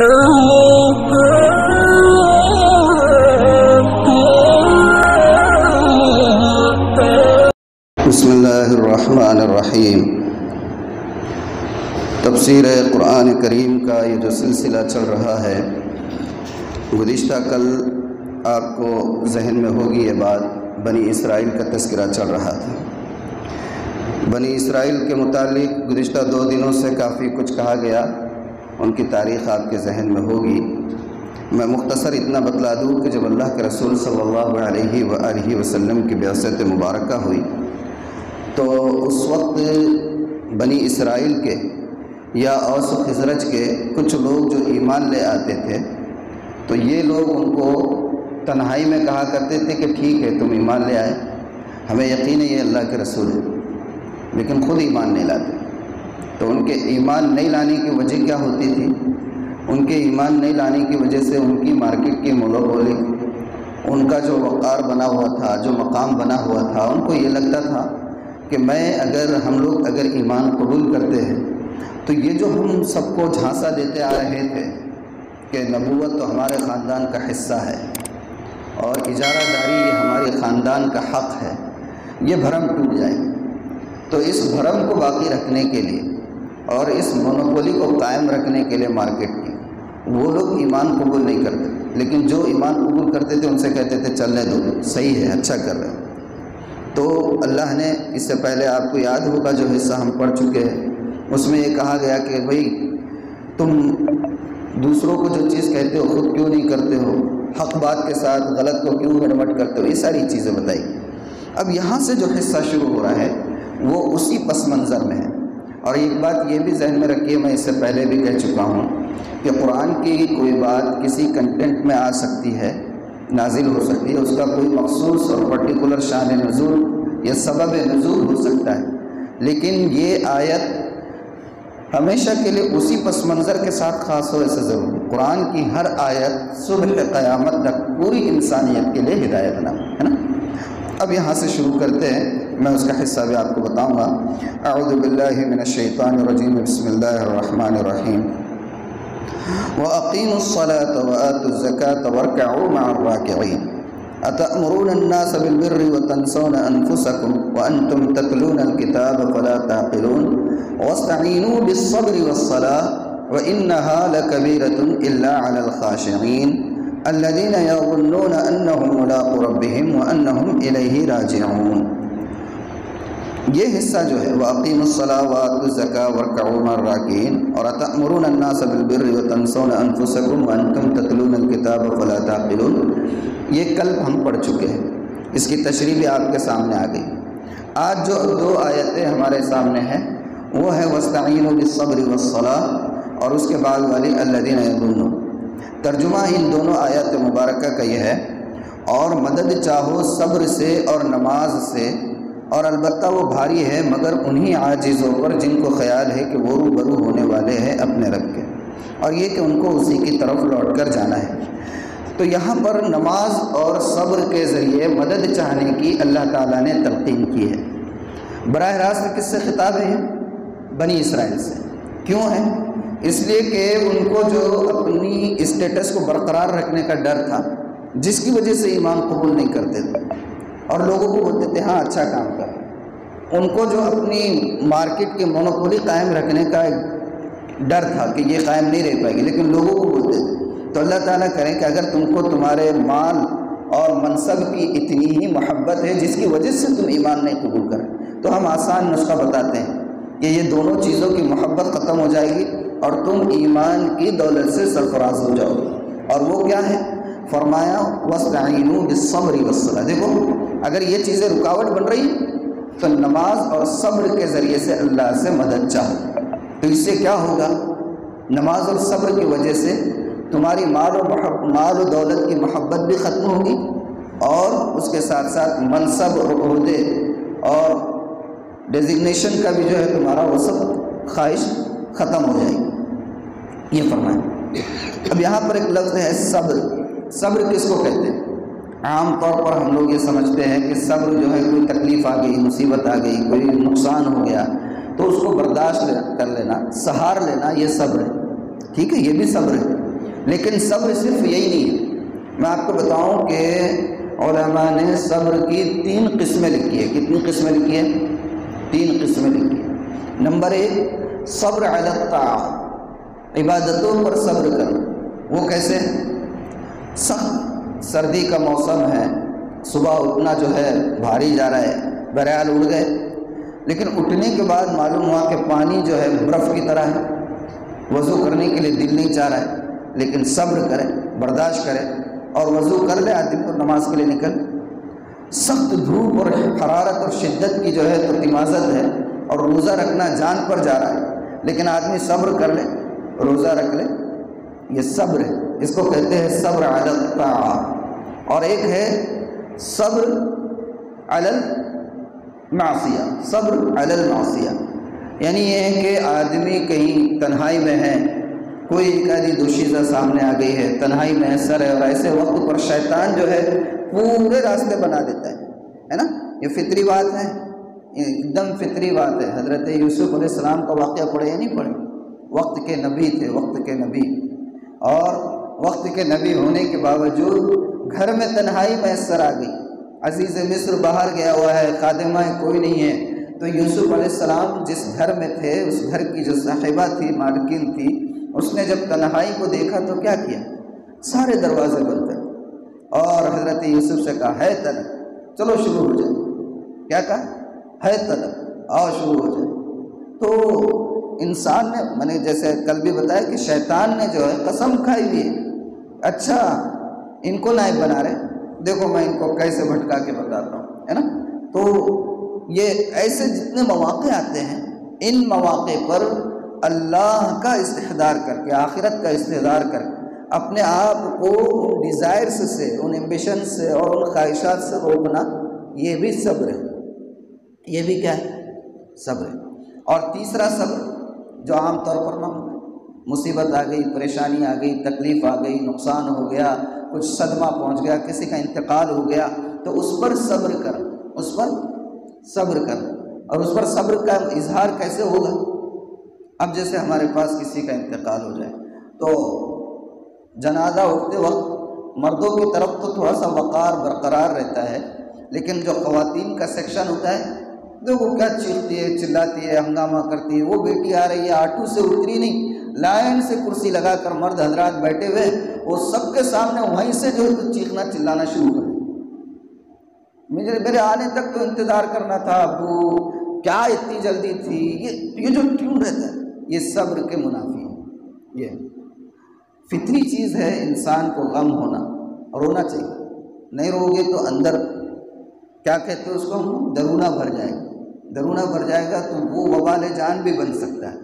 بسم اللہ الرحمن الرحیم۔ تفسیر قرآن کریم کا یہ جو سلسلہ چل رہا ہے، گزشتہ کل آپ کو ذہن میں ہوگی یہ بات، بنی اسرائیل کا تذکرہ چل رہا تھا۔ بنی اسرائیل کے متعلق گزشتہ 2 دنوں سے کافی کچھ کہا گیا، ان کی تاریخ آپ کے ذہن میں ہوگی۔ میں مختصر اتنا بتلا دوں کہ جب اللہ کے رسول صلی اللہ علیہ وآلہ وسلم کی بعثت مبارکہ ہوئی تو اس وقت بنی اسرائیل کے یا اوس و خزرج کے کچھ لوگ جو ایمان لے آتے تھے تو یہ لوگ ان کو تنہائی میں کہا کرتے تھے کہ ٹھیک ہے تم ایمان لے آئے، ہمیں یقین ہے یہ اللہ کے رسول ہے، لیکن خود ایمان نہیں لاتے۔ تو ان کے ایمان نہیں لانے کی وجہ کیا ہوتی تھی؟ ان کے ایمان نہیں لانے کی وجہ سے ان کی مارکیٹ کی مونوپولی، ان کا جو وقار بنا ہوا تھا، جو مقام بنا ہوا تھا، ان کو یہ لگتا تھا کہ ہم لوگ اگر ایمان قبول کرتے ہیں تو یہ جو ہم سب کو جھانسا دیتے آ رہے تھے کہ نبوت تو ہمارے خاندان کا حصہ ہے اور اجارہ داری یہ ہمارے خاندان کا حق ہے، یہ بھرم ٹوٹ جائے۔ تو اس بھرم کو باقی رکھنے کے لیے اور اس مونوپولی کو قائم رکھنے کے لیے مارکیٹ کی وہ لوگ ایمان قبول نہیں کرتے، لیکن جو ایمان قبول کرتے تھے ان سے کہتے تھے چلنے دو، صحیح ہے، اچھا کر رہے ہو۔ تو اللہ نے اس سے پہلے آپ کو یاد ہوگا جو حصہ ہم پڑھ چکے ہیں، اس میں یہ کہا گیا کہ بھئی تم دوسروں کو جو چیز کہتے ہو خود کیوں نہیں کرتے ہو، حق بات کے ساتھ غلط کو کیوں گڑبڑ کرتے ہو، یہ ساری چیزیں بتائی۔ اب یہاں سے جو حصہ شروع ہو رہا ہے وہ اسی پس منظر میں ہے۔ اور ایک بات یہ بھی ذہن میں رکھیے، میں اس سے پہلے بھی کہہ چکا ہوں کہ قرآن کی کوئی بات کسی کنٹینٹ میں آ سکتی ہے، نازل ہو سکتی ہے، اس کا کوئی مخصوص اور پرٹیکولر شان نزول یا سبب نزول ہو سکتا ہے، لیکن یہ آیت ہمیشہ کے لیے اسی پس منظر کے ساتھ خاص ہو ایسا ضرور ہے۔ قرآن کی ہر آیت صبح قیامت تک پوری انسانیت کے لیے ہدایت نام ہے نا۔ اب یہاں سے شروع کرتے ہیں، میں اس کا حصہ بھی آپ کو بتاؤں گا۔ اعوذ باللہ من الشیطان الرجیم، بسم اللہ الرحمن الرحیم۔ وَأَقِيمُوا الصَّلَاةَ وَآتُوا الزَّكَاةَ وَارْكَعُوا مَعَ الرَّاكِعِينَ أَتَأْمُرُونَ النَّاسَ بِالْبِرِّ وَتَنْسَوْنَ أَنفُسَكُمْ وَأَنْتُمْ تَتْلُونَ الْكِتَابَ فَلَا تَعْقِلُونَ وَاسْتَعِينُوا بِالصَّبْرِ وَالصَّلَاةِ وَإِنَّهَا لَكَبِيرَةٌ إِلَّا عَلَى الْخَاشِعِينَ الذين يظنون أنهم ملاقو ربهم وأنهم إليه راجعون۔ یہ حصہ جو ہے وَأَقِيمُوا الصَّلَاةَ وَآتُوا الزَّكَاةَ وَارْكَعُوا مَعَ الرَّاكِعِينَ اور أَتَأْمُرُونَ النَّاسَ بِالْبِرِّ وَتَنْسَوْنَ أَنفُسَكُمْ وَأَنْتُمْ تَتْلُونَ الْكِتَابَ فَلَا تَعْقِلُونَ، یہ کل ہم پڑھ چکے ہیں، اس کی تشریح بھی آپ کے سامنے آ گئی۔ آج جو 2 آیتیں ہمارے سامنے ہیں وہ ہے وَاسْتَعِينُوا بِالصَّبْرِ وَالصَّلَاةِ اور اس کے بعد والی الَّذِينَ يَظُنُّونَ۔ ترجمہ ان دونوں آیات مبارکہ کا یہ ہے، اور مدد چاہو صبر سے اور نماز سے، اور البتہ وہ بھاری ہے مگر انہی عاجزوں پر جن کو خیال ہے کہ وہ روبرو ہونے والے ہیں اپنے رب کے، اور یہ کہ ان کو اسی کی طرف لوٹ کر جانا ہے۔ تو یہاں پر نماز اور صبر کے ذریعے مدد چاہنے کی اللہ تعالیٰ نے تلقین کی ہے۔ براہ راست کس سے خطاب ہے؟ بنی اسرائیل سے۔ کیوں ہے؟ اس لیے کہ ان کو جو اپنی اسٹیٹس کو برقرار رکھنے کا ڈر تھا، جس کی وجہ سے ایمان قبول نہیں کرتے تھے اور لوگوں کو بولتے تھے ہاں اچھا کام کر، ان کو جو اپنی مارکیٹ کے مونوپولی قائم رکھنے کا ایک ڈر تھا کہ یہ قائم نہیں رہ پائے گی، لیکن لوگوں کو بولتے تھے۔ تو اللہ تعالیٰ کریں کہ اگر تم کو تمہارے مال اور منصب کی اتنی ہی محبت ہے جس کی وجہ سے تم ایمان نہیں قبول کریں، تو ہم آسان نسخہ بتاتے ہیں کہ یہ دونوں چیزوں کی محبت ختم ہو جائے گی اور تم ایمان کی دولت سے سرفراز ہو جاؤ گے۔ اور وہ کیا ہے؟ فرمایا وَاسْتَعِينُوا بِالصَّبْرِ وَالصَّلَاةِ۔ دیکھو اگر یہ چیزیں رکاوٹ بن رہی تو نماز اور صبر کے ذریعے سے اللہ سے مدد چاہو۔ تو اس سے کیا ہوگا؟ نماز اور صبر کی وجہ سے تمہاری مال و دولت کی محبت بھی ختم ہوگی، اور اس کے ساتھ ساتھ منصب اور عہدے اور ڈیزگنیشن کا بھی جو ہے تمہارا وہ سب خواہش ختم ہو جائے گی، یہ فرمائیں۔ اب یہاں پر ایک لفظ ہے صبر۔ صبر کس کو کہتے ہیں؟ عام طور پر ہم لوگ یہ سمجھتے ہیں کہ صبر جو ہے کوئی تکلیف آ گئی، مصیبت آ گئی، کوئی نقصان ہو گیا تو اس کو برداشت کر لینا، سہار لینا، یہ صبر ہے۔ ٹھیک ہے، یہ بھی صبر ہے، لیکن صبر صرف یہی نہیں ہے. میں آپ کو بتاؤں کہ علماء نے صبر کی 3 قسمیں لکھی ہے. کتنی قسمیں لکھی ہیں؟ 3 قسمیں لکھی ہیں. نمبر 1 صبر علی الطاعات، عبادتوں پر صبر کرنا. وہ کیسے؟ سخت سردی کا موسم ہے، صبح اٹھنا جو ہے بھاری جا رہا ہے، بہرحال اٹھ گئے، لیکن اٹھنے کے بعد معلوم ہوا کہ پانی جو ہے برف کی طرح ہے، وضو کرنے کے لیے دل نہیں چاہ رہا ہے، لیکن صبر کرے، برداشت کرے اور وضو کر لے آدمی کو نماز کے لیے نکل. سخت دھوپ اور حرارت اور شدت کی جو ہے تو تمازت ہے اور روزہ رکھنا جان پر جا رہا ہے، لیکن آدمی صبر کر لے، روزہ رکھ لے، یہ صبر ہے. اس کو کہتے ہیں صبر علی الطاعات. اور ایک ہے صبر علی المعصیہ، صبر علی المعصیہ، یعنی یہ ہے کہ آدمی کہیں تنہائی میں ہے، کوئی ایک آدھی دوشیزہ سامنے آ گئی ہے، تنہائی میں سر ہے، اور ایسے وقت پر شیطان جو ہے پورے راستے بنا دیتا ہے نا. یہ فطری بات ہے، ایک دم فطری بات ہے. حضرت یوسف علیہ السلام کا واقعہ پڑھے یا نہیں پڑھے؟ وقت کے نبی تھے، وقت کے نبی، اور وقت کے نبی ہونے کے باوجود گھر میں تنہائی میسر آ گئی. عزیز مصر باہر گیا ہوا ہے، خادمہ کوئی نہیں ہے، تو یوسف علیہ السلام جس گھر میں تھے اس گھر کی جو صاحبہ تھی، مالکین تھی، اس نے جب تنہائی کو دیکھا تو کیا کیا؟ سارے دروازے بند کر اور حضرت یوسف سے کہا ہے طلب، چلو شروع ہو جائے. کیا کہا؟ ہے طلب، آؤ شروع ہو جائے. تو انسان نے، میں نے جیسے کل بھی بتایا کہ شیطان نے جو ہے قسم کھائی ہوئی ہے، اچھا ان کو نائب بنا رہے، دیکھو میں ان کو کیسے بھٹکا کے بتاتا ہوں، ہے نا. تو یہ ایسے جتنے مواقع آتے ہیں، ان مواقع پر اللہ کا استحضار کر کے، آخرت کا استحضار کر کے اپنے آپ کو ان ڈیزائرز سے، ان ایمبیشن سے اور ان خواہشات سے روکنا، یہ بھی صبر ہے. یہ بھی کیا ہے؟ صبر ہے. اور تیسرا صبر جو عام طور پر معمول ہے، مصیبت آ گئی، پریشانی آ گئی، تکلیف آ گئی، نقصان ہو گیا، کچھ صدمہ پہنچ گیا، کسی کا انتقال ہو گیا، تو اس پر صبر کر، اس پر صبر کر. اور اس پر صبر کا اظہار کیسے ہوگا؟ اب جیسے ہمارے پاس کسی کا انتقال ہو جائے تو جنازہ اٹھتے وقت مردوں کی طرف تو تھوڑا سا وقار برقرار رہتا ہے، لیکن جو خواتین کا سیکشن ہوتا ہے دیکھو کیا چیختی ہے، چلاتی ہے، ہنگامہ کرتی ہے. وہ بیٹی آ رہی ہے، آٹو سے اتری نہیں، لائن سے کرسی لگا کر مرد حضرات بیٹھے ہوئے، وہ سب کے سامنے وہیں سے جو ہے چیخنا چلانا شروع کر دیا. میرے آنے تک تو انتظار کرنا تھا، ابو کیا اتنی جلدی تھی. یہ جو ٹیون رہتا ہے یہ صبر کے منافی ہے. یہ فطری چیز ہے، انسان کو غم ہونا، رونا چاہیے. نہیں رو گے تو اندر کیا کہتے ہیں اس کو، درونہ بھر جائے گا. درونہ بھر جائے گا تو وہ وبال جان بھی بن سکتا ہے.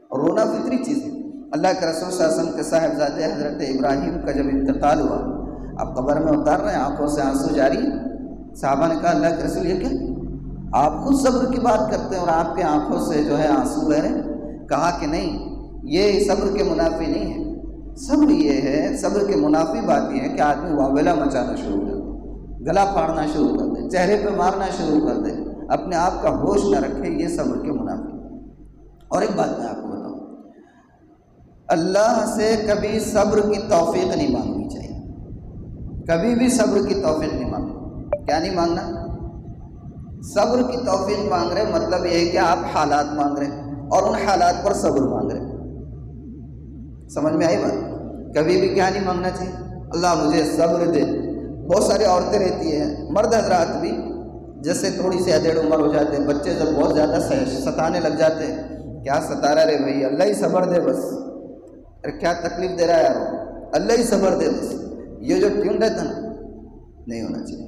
اور رونا فطری چیز ہے. اللہ کے رسول صلی اللہ علیہ وسلم کے صاحبزادے حضرت ابراہیم کا جب انتقال ہوا، اب قبر میں اتار رہے ہیں، آنکھوں سے آنسو جاری. صحابہ نے کہا اللہ کے رسول یہ کیا؟ آپ خود صبر کی بات کرتے ہیں اور آپ کے آنکھوں سے جو ہے آنسو بہ رہے ہیں. کہا کہ نہیں، یہ صبر کے منافی نہیں ہے. صبر یہ ہے، صبر کے منافی بات یہ ہے کہ آدمی واویلا مچانا شروع کر دے، گلا پھاڑنا شروع کر دے، چہرے پہ مارنا شروع کر دے، اپنے آپ کا ہوش نہ رکھے. یہ صبر کے منافی. اور ایک بات میں آپ کو بتاؤں، اللہ سے کبھی صبر کی توفیق نہیں مانگنی چاہیے. کبھی بھی صبر کی توفیق نہیں مانگنا. کیا نہیں مانگنا؟ صبر کی توفیق مانگ رہے مطلب یہ ہے کہ آپ حالات مانگ رہے اور ان حالات پر صبر مانگ رہے. سمجھ میں آئی بات؟ کبھی بھی کیا نہیں مانگنا چاہیے؟ اللہ مجھے صبر دے. بہت ساری عورتیں رہتی ہیں، مرد حضرات بھی، جیسے تھوڑی سی ادھیڑ عمر ہو جاتے ہیں، بچے جب بہت زیادہ ستانے لگ جاتے ہیں، کیا ستا رہا رے بھائی، اللہ ہی صبر دے بس. ارے کیا تکلیف دے رہا ہے یار، اللہ ہی صبر دے بس. یہ جو ٹیون رہتا نا، نہیں ہونا چاہیے.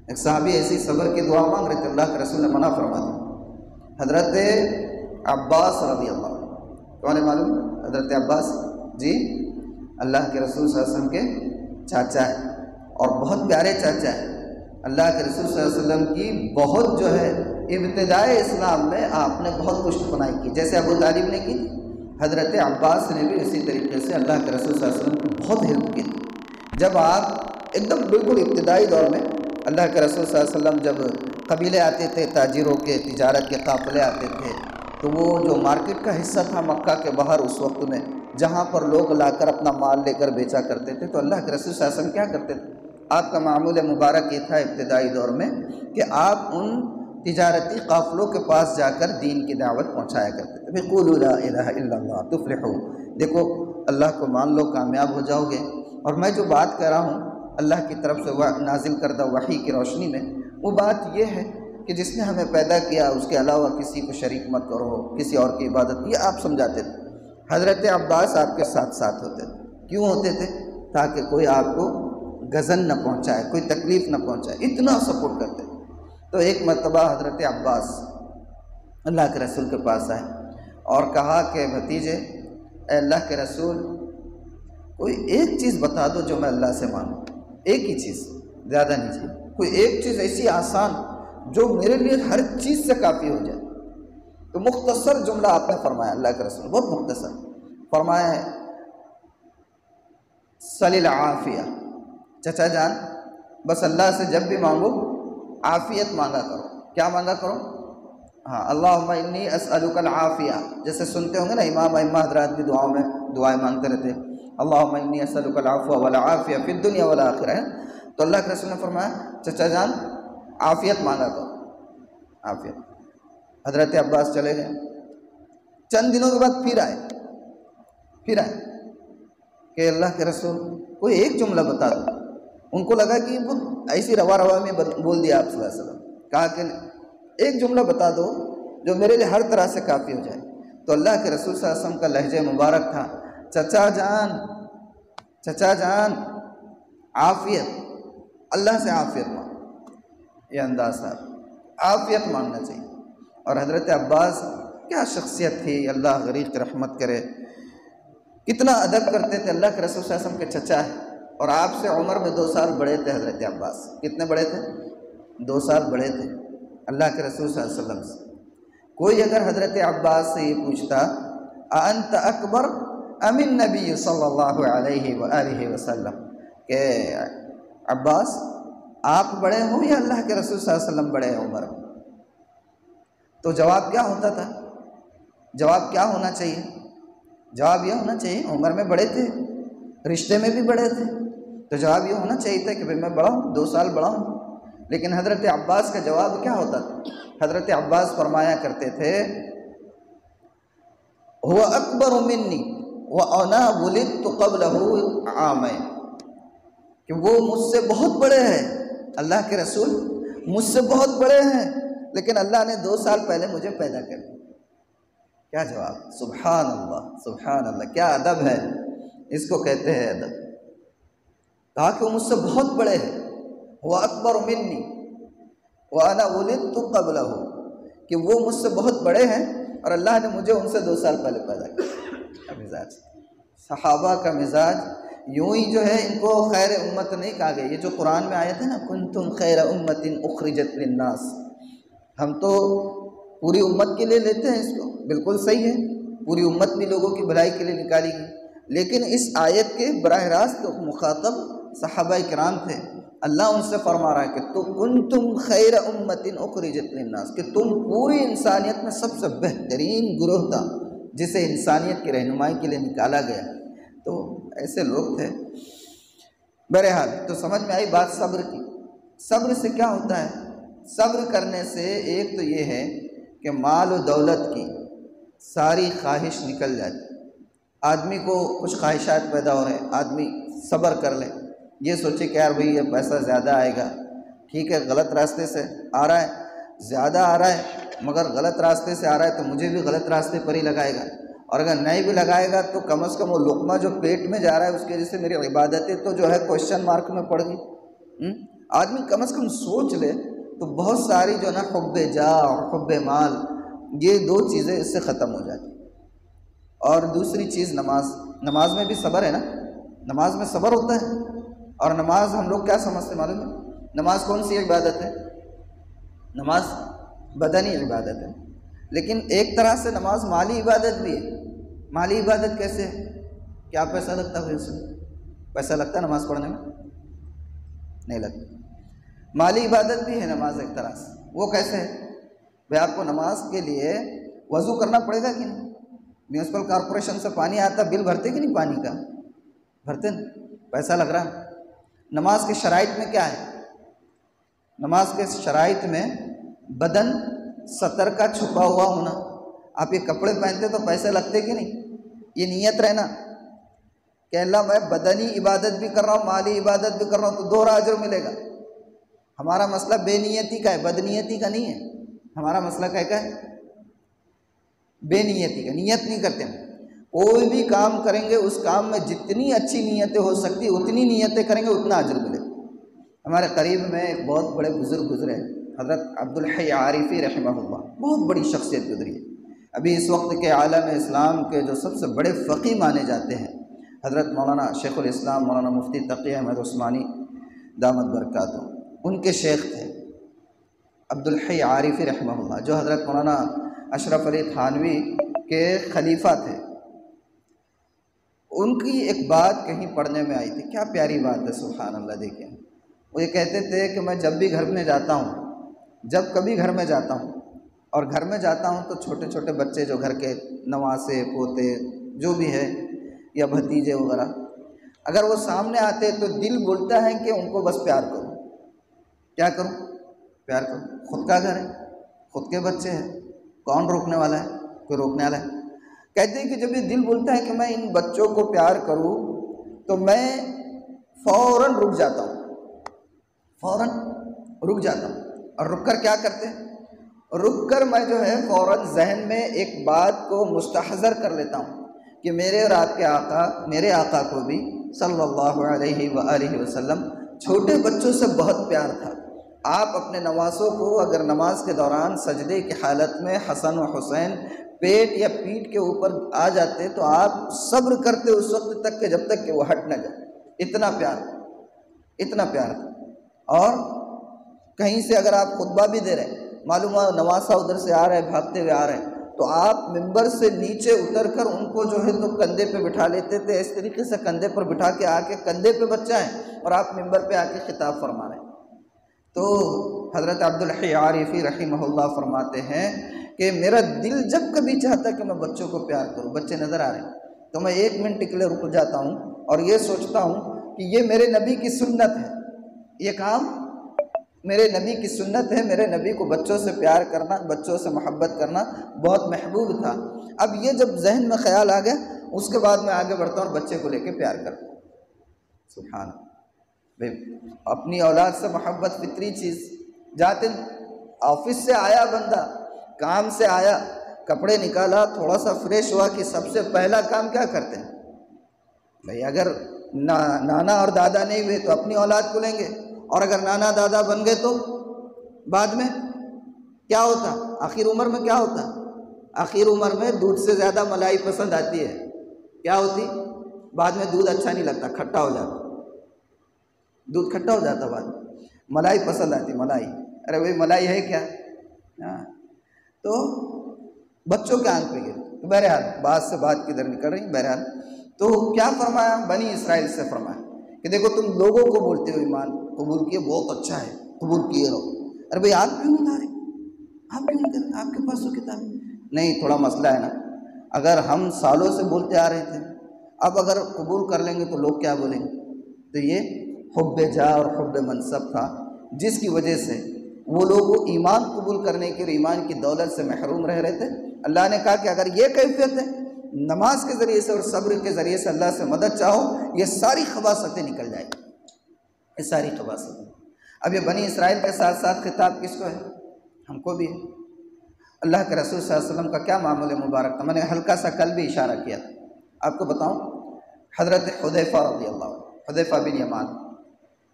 ایک صحابی ایسی صبر کی دعا مانگ رہے تھے، اللہ کے رسول نے منع فرما دیا. حضرت عباس رضی اللہ عنہ، کون ہے معلوم؟ حضرت عباس جی اللہ کے رسول صلی اللہ علیہ وسلم کے چاچا ہے اور بہت پیارے چاچا ہے. اللہ کے رسول صلی اللہ علیہ وسلم کی بہت جو ہے ابتدائے اسلام میں آپ نے بہت پشت پناہی کی، جیسے ابو طالب نے کی. حضرت عباس نے بھی اسی طریقے سے اللہ کے رسول صلی اللہ علیہ وسلم کی بہت ہیلپ کی. جب آپ ایک دم بالکل ابتدائی دور میں اللہ کے رسول صلی اللہ علیہ وسلم جب قبیلے آتے تھے، تاجروں کے تجارت کے قافلے آتے تھے، تو وہ جو مارکیٹ کا حصہ تھا مکہ کے باہر اس وقت میں، جہاں پر لوگ لا کر اپنا مال لے کر بیچا کرتے تھے، تو اللہ کے رسول صلی اللہ علیہ وسلم کیا کرتے تھے؟ آپ کا معمول مبارک یہ تھا ابتدائی دور میں کہ آپ ان تجارتی قافلوں کے پاس جا کر دین کی دعوت پہنچایا کرتے تھے۔ قولوا لا الہ الا اللہ تفلحوا، دیکھو اللہ کو مان لو کامیاب ہو جاؤ گے۔ اور میں جو بات کہہ رہا ہوں اللہ کی طرف سے نازل کردہ وحی کی روشنی میں، وہ بات یہ ہے کہ جس نے ہمیں پیدا کیا اس کے علاوہ کسی کو شریک مت کرو، کسی اور کی عبادت، یہ آپ سمجھاتے تھے۔ حضرت عباس آپ کے ساتھ ساتھ ہوتے تھے، کیوں ہوتے تھے؟ تاکہ کوئی آپ کو گزن نہ پہنچائے، کوئی تکلیف نہ پہنچائے، اتنا سپورٹ کرتے تھے۔ تو ایک مرتبہ حضرت عباس اللہ کے رسول کے پاس آئے اور کہا کہ بھتیجے، اے اللہ کے رسول، کوئی ایک چیز بتا دو جو میں اللہ سے مانوں، ایک ہی چیز، زیادہ نہیں چاہیے، کوئی ایک چیز ایسی آسان جو میرے لیے ہر چیز سے کافی ہو جائے۔ تو مختصر جملہ آپ نے فرمایا، اللہ کے رسول بہت مختصر فرمایا ہے، سل العافیہ، چچا جان بس اللہ سے جب بھی مانگو عافیت مانگا کرو۔ کیا مانگا کرو؟ ہاں، اللہم انی اسألک العافیہ، جیسے سنتے ہوں گے نا امام ائمہ حضرات بھی دعاؤں میں دعائیں مانگتے رہتے، اللہم انی اسألک العفو والعافیہ فی الدنیا والآخرہ۔ تو اللہ کے رسول نے فرمایا چچا جان عافیت مانگا کرو، عافیت۔ حضرت عباس چلے گئے، چند دنوں کے بعد پھر آئے کہ اللہ کے رسول کوئی ایک جملہ بتا دو۔ ان کو لگا کہ وہ ایسی روا میں بول دیا آپ صلی اللہ علیہ وسلم، کہا کہ ایک جملہ بتا دو جو میرے لیے ہر طرح سے کافی ہو جائے۔ تو اللہ کے رسول صلی اللہ علیہ وسلم کا لہجہ مبارک تھا، چچا جان عافیت، اللہ سے عافیت مانگ، یہ انداز تھا، عافیت مانگنا چاہیے۔ اور حضرت عباس کیا شخصیت تھی، اللہ غریق رحمت کرے، کتنا ادب کرتے تھے۔ اللہ کے رسول صلی اللہ علیہ وسلم کے چچا ہے اور آپ سے عمر میں 2 سال بڑے تھے حضرت عباس۔ کتنے بڑے تھے؟ 2 سال بڑے تھے اللہ کے رسول صلی اللہ علیہ وسلم سے۔ کوئی اگر حضرت عباس سے یہ پوچھتا انت اکبر ام النبی صلی اللہ علیہ وآلہ وسلم، کہ عباس آپ بڑے ہوں یا اللہ کے رسول صلی اللہ علیہ وسلم بڑے ہیں عمر میں، تو جواب کیا ہوتا تھا؟ جواب کیا ہونا چاہیے؟ جواب یہ ہونا چاہیے عمر میں بڑے تھے، رشتے میں بھی بڑے تھے، تو جواب یہ ہونا چاہیے تھا کہ بھئی میں بڑا ہوں، 2 سال بڑا ہوں۔ لیکن حضرت عباس کا جواب کیا ہوتا تھا؟ حضرت عباس فرمایا کرتے تھے هو اکبر منی وانا ولدت قبلہ عامین، کہ وہ مجھ سے بہت بڑے ہیں، اللہ کے رسول مجھ سے بہت بڑے ہیں، لیکن اللہ نے 2 سال پہلے مجھے پیدا کر دیا۔ کیا جواب! سبحان اللہ، سبحان اللہ، کیا ادب ہے، اس کو کہتے ہیں ادب۔ کہا کہ وہ مجھ سے بہت بڑے ہیں، وہ اکبر منی وانا ولدت قبلہ، کہ وہ مجھ سے بہت بڑے ہیں اور اللہ نے مجھے ان سے 2 سال پہلے پیدا کیا۔ مزاج صحابہ کا مزاج یوں ہی جو ہے، ان کو خیر امت نہیں کہا گیا۔ یہ جو قرآن میں آیت ہے نا، کنتم خیر امت اخرجت للناس، ہم تو پوری امت کے لیے لیتے ہیں اس کو، بالکل صحیح ہے، پوری امت بھی لوگوں کی بھلائی کے لیے نکالی گئی، لیکن اس آیت کے براہ راست مخاطب صحابہ کرام تھے۔ اللہ ان سے فرما رہا ہے کہ تو کنتم خیر امت اخرجت للناس، کہ تم پوری انسانیت میں سب سے بہترین گروہ تھا جسے انسانیت کی رہنمائی کے لیے نکالا گیا۔ تو ایسے لوگ تھے۔ بہرحال تو سمجھ میں آئی بات صبر کی۔ صبر سے کیا ہوتا ہے؟ صبر کرنے سے ایک تو یہ ہے کہ مال و دولت کی ساری خواہش نکل جاتی، آدمی کو کچھ خواہشات پیدا ہو رہے ہیں، آدمی صبر کر لے، یہ سوچے کہ یار بھئی یہ پیسہ زیادہ آئے گا، ٹھیک ہے غلط راستے سے آ رہا ہے، زیادہ آ رہا ہے مگر غلط راستے سے آ رہا ہے تو مجھے بھی غلط راستے پر ہی لگائے گا، اور اگر نہیں بھی لگائے گا تو کم از کم وہ لقمہ جو پیٹ میں جا رہا ہے اس کی وجہ سے میری عبادتیں تو جو ہے کوشچن مارک میں پڑ گئی۔ آدمی کم از کم سوچ لے تو بہت ساری جو نا حب جاہ اور حب مال، یہ 2 چیزیں اس سے ختم ہو جاتی۔ اور دوسری چیز نماز میں بھی صبر ہے نا، نماز میں صبر ہوتا ہے۔ اور نماز ہم لوگ کیا سمجھتے معلوم ہے؟ نماز کون سی عبادت ہے؟ نماز بدنی عبادت ہے، لیکن ایک طرح سے نماز مالی عبادت بھی ہے۔ مالی عبادت کیسے ہے؟ کیا پیسہ لگتا ہے؟ اس میں پیسہ لگتا ہے نماز پڑھنے میں؟ نہیں لگتا۔ مالی عبادت بھی ہے نماز ایک طرح سے۔ وہ کیسے ہے؟ بھئی آپ کو نماز کے لیے وضو کرنا پڑے گا کہ نہیں؟ میونسپل کارپوریشن سے پانی آتا، بل بھرتے کہ نہیں پانی کا؟ بھرتے نا، پیسہ لگ رہا ہے۔ نماز کے شرائط میں کیا ہے؟ نماز کے شرائط میں بدن سطر کا چھپا ہوا ہونا۔ آپ یہ کپڑے پہنتے تو پیسے لگتے کہ نہیں؟ یہ نیت رہنا کہ اللہ میں بدنی عبادت بھی کر رہا ہوں، مالی عبادت بھی کر رہا ہوں تو دوہرا اجر ملے گا۔ ہمارا مسئلہ بے نیتی کا ہے، بدنیتی کا نہیں ہے۔ ہمارا مسئلہ کیا ہے؟ بے نیتی کا، نیت نہیں کرتے ہم۔ کوئی بھی کام کریں گے اس کام میں جتنی اچھی نیتیں ہو سکتی اتنی نیتیں کریں گے اتنا اجر ملے گا۔ ہمارے قریب میں ایک بہت بڑے بزرگ گزرے، حضرت عبدالحی عارفی رحمہ اللہ، بہت بڑی شخصیت گزری ہے۔ ابھی اس وقت کے عالم اسلام کے جو سب سے بڑے فقیہ مانے جاتے ہیں حضرت مولانا شیخ الاسلام مولانا مفتی تقی احمد عثمانی دامت برکاتہ، ان کے شیخ تھے عبدالحی عارفی رحمہ اللہ، جو حضرت مولانا اشرف علی تھانوی کے خلیفہ تھے۔ ان کی ایک بات کہیں پڑھنے میں آئی تھی، کیا پیاری بات ہے، سبحان اللہ۔ دیکھیں وہ یہ کہتے تھے کہ میں جب بھی گھر میں جاتا ہوں، جب کبھی گھر میں جاتا ہوں اور گھر میں جاتا ہوں تو چھوٹے چھوٹے بچے جو گھر کے نواسے پوتے جو بھی ہے یا بھتیجے وغیرہ، اگر وہ سامنے آتے تو دل بولتا ہے کہ ان کو بس پیار کروں۔ کیا کروں؟ پیار کروں۔ خود کا گھر ہے، خود کے بچے ہیں، کون روکنے والا ہے؟ کوئی روکنے والا ہے؟ کہتے ہیں کہ جب یہ دل بولتا ہے کہ میں ان بچوں کو پیار کروں تو میں فوراً رک جاتا ہوں، فوراً رک جاتا ہوں۔ اور رک کر کیا کرتے ہیں؟ رک کر میں جو ہے فوراً ذہن میں ایک بات کو مستحضر کر لیتا ہوں کہ میرے اور آپ کے آقا، میرے آقا کو بھی صلی اللہ علیہ وآلہ وسلم چھوٹے بچوں سے بہت پیار تھا۔ آپ اپنے نواسوں کو اگر نماز کے دوران سجدے کی حالت میں حسن و حسین پیٹ یا پیٹھ کے اوپر آ جاتے تو آپ صبر کرتے اس وقت تک کہ جب تک کہ وہ ہٹ نہ جائے۔ اتنا پیار، اتنا پیار تھا۔ اور کہیں سے اگر آپ خطبہ بھی دے رہے ہیں، معلوم ہوا نواسا ادھر سے آ رہے ہیں، بھاگتے ہوئے آ رہے ہیں، تو آپ ممبر سے نیچے اتر کر ان کو جو ہے تو کندھے پہ بٹھا لیتے تھے، اس طریقے سے کندھے پر بٹھا کے آ کے کندھے پہ بچہ ہے اور آپ ممبر پہ آ کے خطاب فرما رہے ہیں۔ تو حضرت عبدالحی عارفی رحمہ اللہ فرماتے ہیں کہ میرا دل جب کبھی چاہتا کہ میں بچوں کو پیار کروں، بچے نظر آ رہے ہیں تو میں 1 منٹ کے لیے رک جاتا ہوں اور یہ سوچتا ہوں کہ یہ میرے نبی کی سنت ہے، یہ کام میرے نبی کی سنت ہے۔ میرے نبی کو بچوں سے پیار کرنا، بچوں سے محبت کرنا بہت محبوب تھا۔ اب یہ جب ذہن میں خیال آ گیا، اس کے بعد میں آگے بڑھتا ہوں اور بچے کو لے کے پیار کرتا ہوں۔ سبحان اللہ، اپنی اولاد سے محبت فطری چیز۔ جاتے آفس سے آیا بندہ، کام سے آیا، کپڑے نکالا، تھوڑا سا فریش ہوا کہ سب سے پہلا کام کیا کرتے ہیں بھائی؟ اگر نانا اور دادا نہیں ہوئے تو اپنی اولاد کو لیں گے، اور اگر نانا دادا بن گئے تو بعد میں کیا ہوتا؟ آخر عمر میں کیا ہوتا؟ آخر عمر میں دودھ سے زیادہ ملائی پسند آتی ہے۔ کیا ہوتی؟ بعد میں دودھ اچھا نہیں لگتا، کھٹا ہو جاتا، دودھ کھٹا ہو جاتا، بعد میں ملائی پسند آتی، ملائی۔ ارے بھائی ملائی ہے کیا؟ تو بچوں کے آنکھ پہ گرے۔ تو بہرحال بات سے بات کدھر نکل رہی، بہرحال تو کیا فرمایا؟ بنی اسرائیل سے فرمایا کہ دیکھو تم لوگوں کو بولتے ہو ایمان قبول کیے، بہت اچھا ہے، قبول کیے رہو۔ ارے بھائی آپ کیوں نہیں لا رہے؟ آپ کیوں نہیں کر رہے؟ آپ کے پاس تو کتاب نہیں، تھوڑا مسئلہ ہے نا۔ اگر ہم سالوں سے بولتے آ رہے تھے، اب اگر قبول کر لیں گے تو لوگ کیا بولیں گے؟ تو یہ حب جاہ اور حب منصب تھا جس کی وجہ سے وہ لوگ ایمان قبول کرنے کے اور ایمان کی دولت سے محروم رہ رہے تھے۔ اللہ نے کہا کہ اگر یہ کیفیت ہے، نماز کے ذریعے سے اور صبر کے ذریعے سے اللہ سے مدد چاہو، یہ ساری خباثتیں نکل جائیں گی، یہ ساری خباثتیں۔ اب یہ بنی اسرائیل کے ساتھ ساتھ خطاب کس کو ہے؟ ہم کو بھی ہے۔ اللہ کے رسول صلی اللہ علیہ وسلم کا کیا معمول مبارک تھا؟ میں نے ہلکا سا کل بھی اشارہ کیا تھا، آپ کو بتاؤں۔ حضرت حذیفہ رضی اللہ عنہ، حذیفہ بن یمان،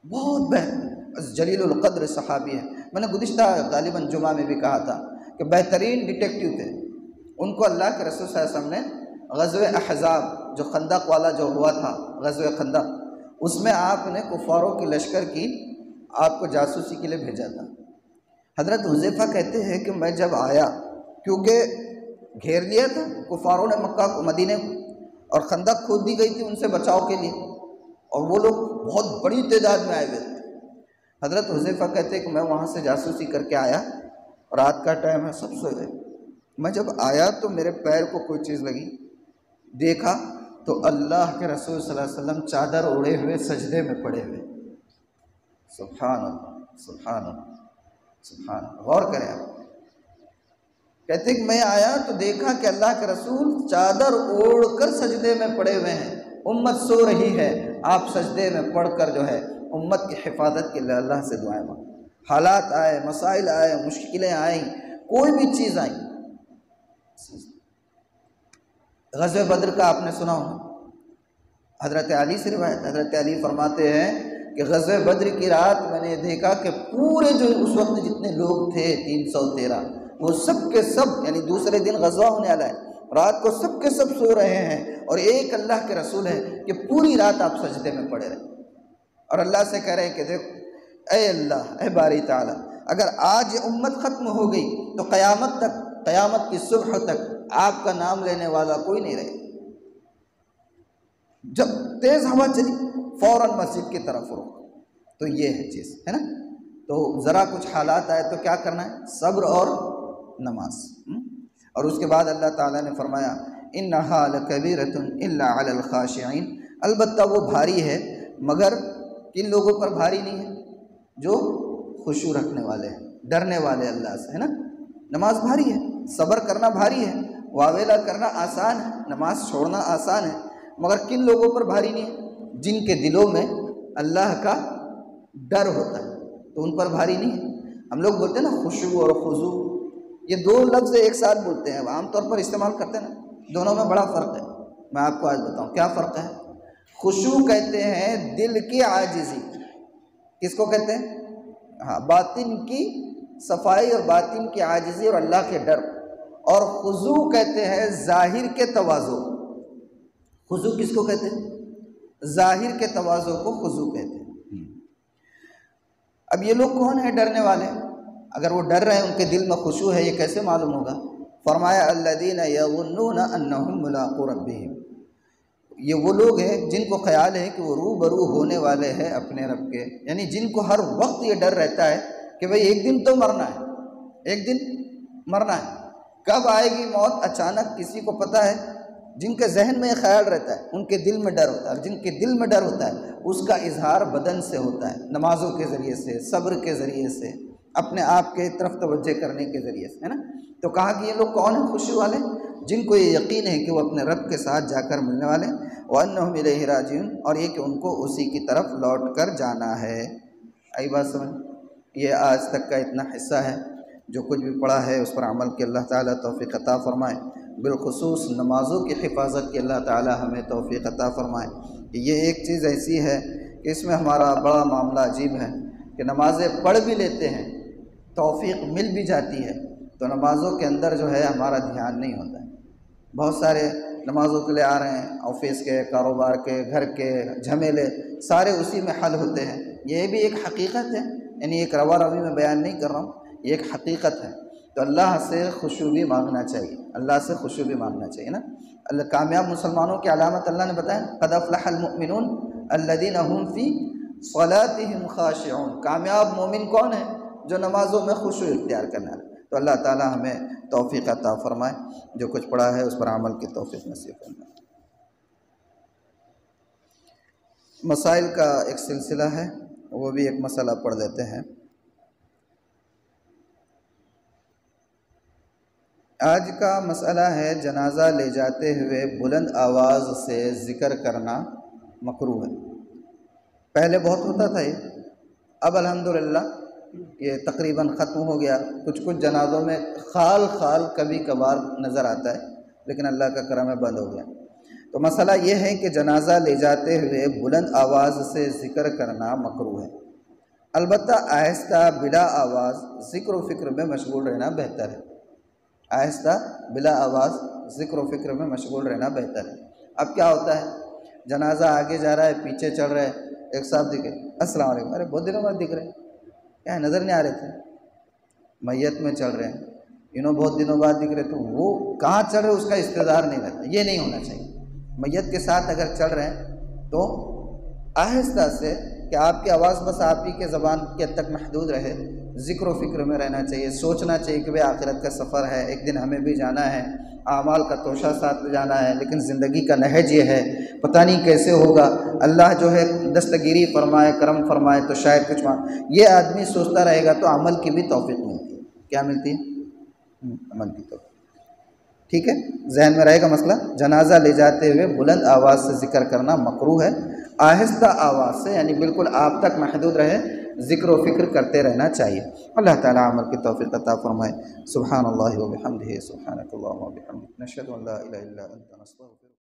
بہت جلیل القدر صحابی ہے۔ میں نے گزشتہ غالباً جمعہ میں بھی کہا تھا کہ بہترین ڈیٹیکٹیو تھے۔ ان کو اللہ کے رسول صلی اللہ علیہ وسلم نے غزوہ احزاب، جو خندق والا جو ہوا تھا، غزوہ خندق، اس میں آپ نے کفاروں کی لشکر کی آپ کو جاسوسی کے لیے بھیجا تھا۔ حضرت حذیفہ کہتے ہیں کہ میں جب آیا، کیونکہ گھیر لیا تھا کفاروں نے مکہ کو، مدینے کو، اور خندق کھود دی گئی تھی ان سے بچاؤ کے لیے، اور وہ لوگ بہت بڑی تعداد میں آئے ہوئے تھے۔ حضرت حذیفہ کہتے ہیں کہ میں وہاں سے جاسوسی کر کے آیا، رات کا ٹائم ہے، سب سوئے گئے۔ میں جب آیا تو میرے پیر کو کوئی چیز لگی، دیکھا تو اللہ کے رسول صلی اللہ علیہ وسلم چادر اوڑے ہوئے سجدے میں پڑے ہوئے۔ سبحان اللہ، سبحان اللہ، سبحان اللہ، غور کریں آپ۔ کہتے کہ میں آیا تو دیکھا کہ اللہ کے رسول چادر اوڑھ کر سجدے میں پڑے ہوئے ہیں، امت سو رہی ہے، آپ سجدے میں پڑھ کر جو ہے امت کی حفاظت کے لیے اللہ سے دعائیں مانگ۔ حالات آئے، مسائل آئے، مشکلیں آئیں، کوئی بھی چیز آئی۔ غزوہ بدر کا آپ نے سنا ہوگا، حضرت علی سے روایت، حضرت علی فرماتے ہیں کہ غزوہ بدر کی رات میں نے دیکھا کہ پورے جو اس وقت جتنے لوگ تھے 313، وہ سب کے سب، یعنی دوسرے دن غزوہ ہونے والا ہے، رات کو سب کے سب سو رہے ہیں، اور ایک اللہ کے رسول ہے کہ پوری رات آپ سجدے میں پڑے رہے، اور اللہ سے کہہ رہے ہیں کہ دیکھ اے اللہ، اے باری تعالیٰ، اگر آج یہ امت ختم ہو گئی تو قیامت تک، قیامت کی صبح تک آپ کا نام لینے والا کوئی نہیں رہے۔ جب تیز ہوا چلی فوراً مسجد کی طرف رخ، تو یہ ہے چیز ہے نا۔ تو ذرا کچھ حالات آئے تو کیا کرنا ہے؟ صبر اور نماز۔ اور اس کے بعد اللہ تعالیٰ نے فرمایا انہا لکبیرۃ الا علی الخاشعین، البتہ وہ بھاری ہے مگر کن لوگوں پر بھاری نہیں ہے؟ جو خشوع رکھنے والے ہیں، ڈرنے والے اللہ سے، ہے نا۔ نماز بھاری ہے، صبر کرنا بھاری ہے، واویلا کرنا آسان ہے، نماز چھوڑنا آسان ہے، مگر کن لوگوں پر بھاری نہیں ہے؟ جن کے دلوں میں اللہ کا ڈر ہوتا ہے تو ان پر بھاری نہیں ہے۔ ہم لوگ بولتے ہیں نا خشوع اور خضوع، یہ دو لفظ ایک ساتھ بولتے ہیں، عام طور پر استعمال کرتے ہیں نا، دونوں میں بڑا فرق ہے۔ میں آپ کو آج بتاؤں کیا فرق ہے۔ خشوع کہتے ہیں دل کی عاجزی، کس کو کہتے ہیں؟ ہاں، باطن کی صفائی اور باطن کی عاجزی اور اللہ کے ڈر۔ اور خضوع کہتے ہیں ظاہر کے تواضع۔ خضوع کس کو کہتے ہیں؟ ظاہر کے تواضع کو خضوع کہتے ہیں۔ اب یہ لوگ کون ہیں ڈرنے والے؟ اگر وہ ڈر رہے ہیں، ان کے دل میں خشوع ہے، یہ کیسے معلوم ہوگا؟ فرمایا الذین یظنون انہم ملاقو ربہم، یہ وہ لوگ ہیں جن کو خیال ہے کہ وہ روبرو ہونے والے ہیں اپنے رب کے، یعنی جن کو ہر وقت یہ ڈر رہتا ہے کہ بھئی ایک دن تو مرنا ہے، ایک دن مرنا ہے۔ کب آئے گی موت اچانک کسی کو پتہ ہے؟ جن کے ذہن میں یہ خیال رہتا ہے ان کے دل میں ڈر ہوتا ہے، اور جن کے دل میں ڈر ہوتا ہے اس کا اظہار بدن سے ہوتا ہے، نمازوں کے ذریعے سے، صبر کے ذریعے سے، اپنے آپ کے طرف توجہ کرنے کے ذریعے سے، ہے نا۔ تو کہا کہ یہ لوگ کون ہیں خشوع والے؟ جن کو یہ یقین ہے کہ وہ اپنے رب کے ساتھ جا کر ملنے والے، وَأَنَّهُمْ إِلَيْهِ رَاجِعُونَ، اور یہ کہ ان کو اسی کی طرف لوٹ کر جانا ہے۔ آئی بات سمجھ؟ یہ آج تک کا اتنا حصہ ہے، جو کچھ بھی پڑھا ہے اس پر عمل کے اللہ تعالیٰ توفیق عطا فرمائے، بالخصوص نمازوں کی حفاظت کی اللہ تعالیٰ ہمیں توفیق عطا فرمائے۔ یہ ایک چیز ایسی ہے کہ اس میں ہمارا بڑا معاملہ عجیب ہے کہ نمازیں پڑھ بھی لیتے ہیں، توفیق مل بھی جاتی ہے، تو نمازوں کے اندر جو ہے ہمارا دھیان نہیں ہوتا ہے۔ بہت سارے نمازوں کے لیے آ رہے ہیں، آفس کے، کاروبار کے، گھر کے جھمیلے سارے اسی میں حل ہوتے ہیں۔ یہ بھی ایک حقیقت ہے، یعنی ایک روا روی میں بیان نہیں کر رہا ہوں، یہ ایک حقیقت ہے۔ تو اللہ سے خشوع بھی مانگنا چاہیے، اللہ سے خشوع بھی مانگنا چاہیے نا۔ اللہ کامیاب مسلمانوں کی علامت اللہ نے بتایا، قد افلح المؤمنون الذین هم فی صلاتهم خاشعون، کامیاب مومن کون ہے؟ جو نمازوں میں خشوع اختیار کرنا ہے۔ تو اللہ تعالیٰ ہمیں توفیق عطا فرمائے، جو کچھ پڑھا ہے اس پر عمل کی توفیق نصیب فرمائے۔ مسائل کا ایک سلسلہ ہے، وہ بھی ایک مسئلہ پڑھ لیتے ہیں۔ آج کا مسئلہ ہے جنازہ لے جاتے ہوئے بلند آواز سے ذکر کرنا مکروہ ہے۔ پہلے بہت ہوتا تھا یہ، اب الحمدللہ یہ تقریباً ختم ہو گیا۔ کچھ جنازوں میں خال کبھی کبھار نظر آتا ہے، لیکن اللہ کا کرم ہے بند ہو گیا۔ تو مسئلہ یہ ہے کہ جنازہ لے جاتے ہوئے بلند آواز سے ذکر کرنا مکروہ ہے، البتہ آہستہ بلا آواز ذکر و فکر میں مشغول رہنا بہتر ہے۔ آہستہ بلا آواز ذکر و فکر میں مشغول رہنا بہتر ہے۔ اب کیا ہوتا ہے، جنازہ آگے جا رہا ہے، پیچھے چل رہا ہے، ایک صاحب دکھے السلام علیکم، ارے بہت دنوں بعد دکھ رہے ہیں، کیا نظر نہیں آ رہے تھے؟ میت میں چل رہے ہیں، بہت دنوں بعد دکھ رہے، تو وہ کہاں چل رہے اس کا استدار نہیں رہتا، یہ نہیں ہونا چاہیے۔ میت کے ساتھ اگر چل رہے ہیں تو آہستہ سے، کہ آپ کی آواز بس آپ ہی کے زبان کے حد تک محدود رہے، ذکر و فکر میں رہنا چاہیے، سوچنا چاہیے کہ بھئی آخرت کا سفر ہے، ایک دن ہمیں بھی جانا ہے، اعمال کا توشہ ساتھ لے جانا ہے، لیکن زندگی کا نہج یہ ہے، پتہ نہیں کیسے ہوگا، اللہ جو ہے دستگیری فرمائے، کرم فرمائے تو شاید کچھ یہ آدمی سوچتا رہے گا تو عمل کی بھی توفیق ملتی ہے۔ کیا ملتی ہے؟ عمل کی توفیق۔ ٹھیک ہے، ذہن میں رہے گا مسئلہ۔ جنازہ لے جاتے ہوئے بلند آواز سے ذکر کرنا مکروہ ہے، آہستہ آواز سے، یعنی بالکل آپ تک محدود رہے، ذکر و فکر کرتے رہنا چاہیے۔ اللہ تعالیٰ عمل کی توفیق عطا فرمائے۔ سبحان اللہ و بحمدہ، سبحانک اللہم و بحمدک، نشہد ان لا الہ الا انت، نستغفرک۔